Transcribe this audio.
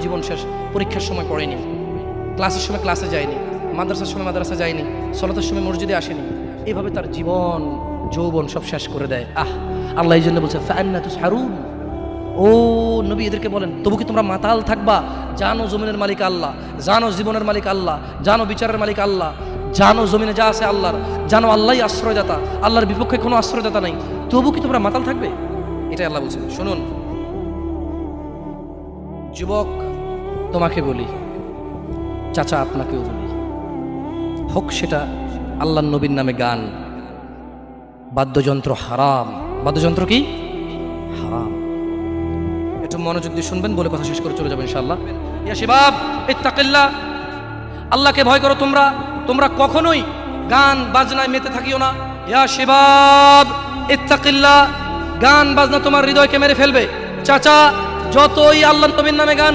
জীবন শেষ, পরীক্ষার সময় পড়েনি, ক্লাসের সময় ক্লাসে যায়নি, মাদ্রাসার সময় মাদ্রাসা যায়নি, সলাতের সময় মসজিদে আসেনি, এভাবে তার জীবন যৌবন সব শেষ করে দেয়। আল্লাহ এই জন্য বলছে ফাআন্না তুসহারুন, ও নবী এদেরকে বলেন তবু কি তোমরা মাতাল থাকবা? জানো জমিনের মালিক আল্লাহ, জানো জীবনের মালিক আল্লাহ, জানো বিচারের মালিক আল্লাহ, জানো জমিনে যা আছে আল্লাহর, জানো আল্লাহই আশ্রয়দাতা, আল্লাহর বিপক্ষে কোনো আশ্রয়দাতা নাই, তবু কি তোমরা মাতাল থাকবে? এটাই আল্লাহ বলছেন। শুনুন যুবক, তোমাকে বলি, চাচা আপনাকেও বলি, হোক সেটা আল্লাহর নবীর নামে গান, বাদ্যযন্ত্র হারাম। বাদ্যযন্ত্র কি হারাম? একটু মনোযোগ দিয়ে শুনবেন, বলে কথা শেষ করে চলে যাবেন ইনশাআল্লাহ। ইয়া শিবাব ইত্তাকিল্লাহ, আল্লাহকে ভয় করো তোমরা, তোমরা কখনোই গান বাজনায় মেতে থাকিও না। ইয়া শিবাব ইত্তাকিল্লাহ, গান বাজনা তোমার হৃদয়কে মেরে ফেলবে। চাচা, যতই আল্লাহর নবীর নামে গান